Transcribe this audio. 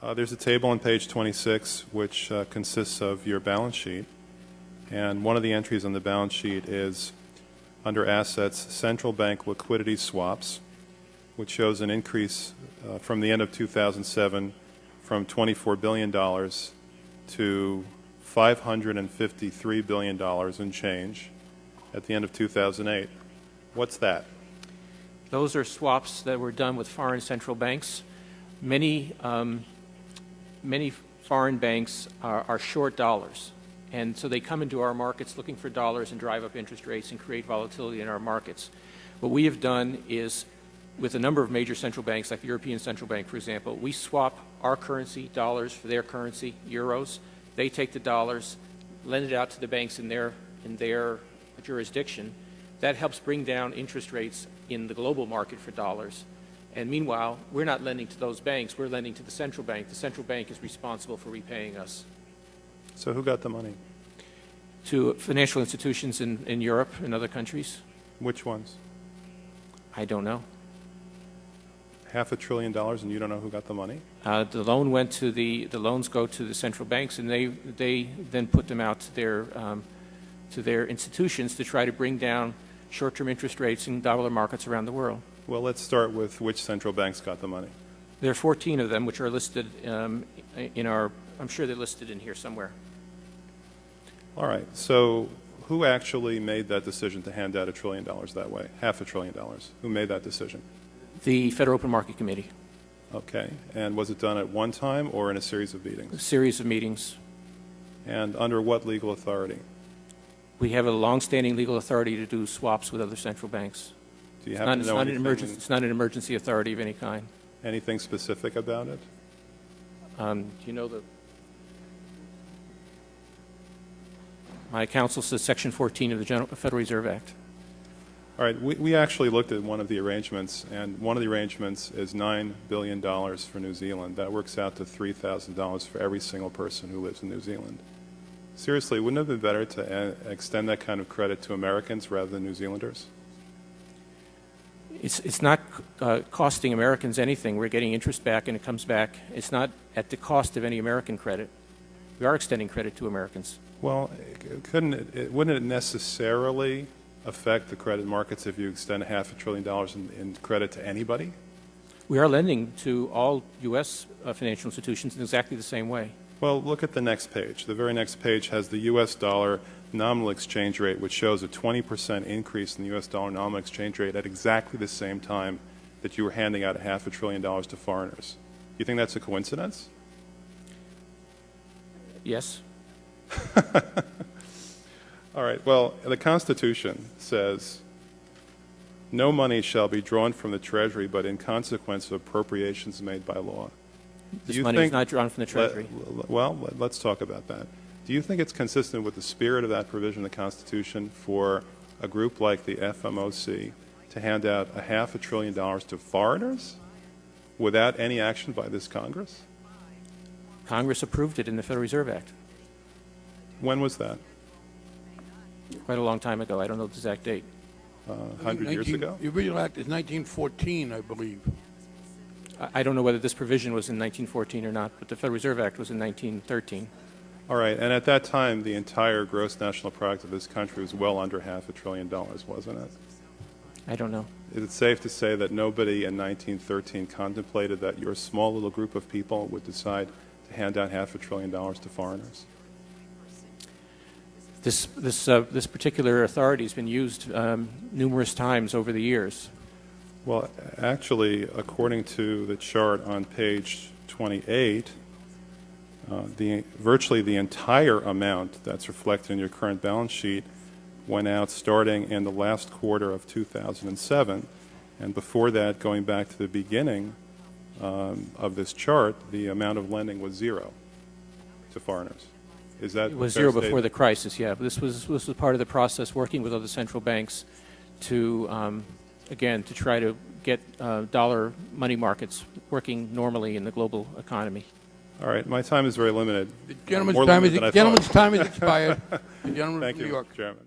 There's a table on page 26 which consists of your balance sheet, and one of the entries on the balance sheet is under assets, central bank liquidity swaps, which shows an increase from the end of 2007 from $24 billion to $553 billion and change at the end of 2008. What's that? Those are swaps that were done with foreign central banks. Many foreign banks are short dollars, and so they come into our markets looking for dollars and drive up interest rates and create volatility in our markets. What we have done is, with a number of major central banks, like the European Central Bank, for example, we swap our currency, dollars, for their currency, euros. They take the dollars, lend it out to the banks in their jurisdiction. That helps bring down interest rates in the global market for dollars. And meanwhile, we're not lending to those banks, we're lending to the central bank. The central bank is responsible for repaying us. So who got the money? To financial institutions in Europe and other countries. Which ones? I don't know. $500 billion and you don't know who got the money? The loans go to the central banks, and they then put them out to their institutions to try to bring down short-term interest rates in dollar markets around the world. Well, let's start with which central banks got the money. There are 14 of them, which are listed in our, I'm sure they're listed in here somewhere. All right, so who actually made that decision to hand out $1 trillion that way, $500 billion? Who made that decision? The Federal Open Market Committee. Okay, and was it done at one time or in a series of meetings? A series of meetings. And under what legal authority? We have a long-standing legal authority to do swaps with other central banks. Do you happen to know anything? It's not an emergency authority of any kind. Anything specific about it? Do you know the... My counsel says Section 14 of the Federal Reserve Act. All right, we actually looked at one of the arrangements, and one of the arrangements is $9 billion for New Zealand. That works out to $3,000 for every single person who lives in New Zealand. Seriously, wouldn't it have been better to extend that kind of credit to Americans rather than New Zealanders? It's not costing Americans anything. We're getting interest back and it comes back. It's not at the cost of any American credit. We are extending credit to Americans. Well, wouldn't it necessarily affect the credit markets if you extend $500 billion in credit to anybody? We are lending to all U.S. Financial institutions in exactly the same way. Well, look at the next page. The very next page has the U.S. dollar nominal exchange rate, which shows a 20% increase in the U.S. dollar nominal exchange rate at exactly the same time that you were handing out $500 billion to foreigners. Do you think that's a coincidence? Yes. All right. Well, the Constitution says, no money shall be drawn from the Treasury but in consequence of appropriations made by law. This money is not drawn from the Treasury. Let's talk about that. Do you think it's consistent with the spirit of that provision of the Constitution for a group like the FMOC to hand out $500 billion to foreigners without any action by this Congress? Congress approved it in the Federal Reserve Act. When was that? Quite a long time ago. I don't know the exact date. 100 years ago? The original act is 1914, I believe. I don't know whether this provision was in 1914 or not, but the Federal Reserve Act was in 1913. All right, and at that time, the entire gross national product of this country was well under $500 billion, wasn't it? I don't know. Is it safe to say that nobody in 1913 contemplated that your small little group of people would decide to hand out $500 billion to foreigners? This particular authority has been used numerous times over the years. Well, actually, according to the chart on page 28, virtually the entire amount that's reflected in your current balance sheet went out starting in the last quarter of 2007, and before that, going back to the beginning of this chart, the amount of lending was zero to foreigners. Is that it was zero before the crisis? Yeah, but this was part of the process, working with other central banks to again to try to get dollar money markets working normally in the global economy. All right, my time is very limited. The gentleman's time is expired. The gentleman Thank from New you, York. Chairman.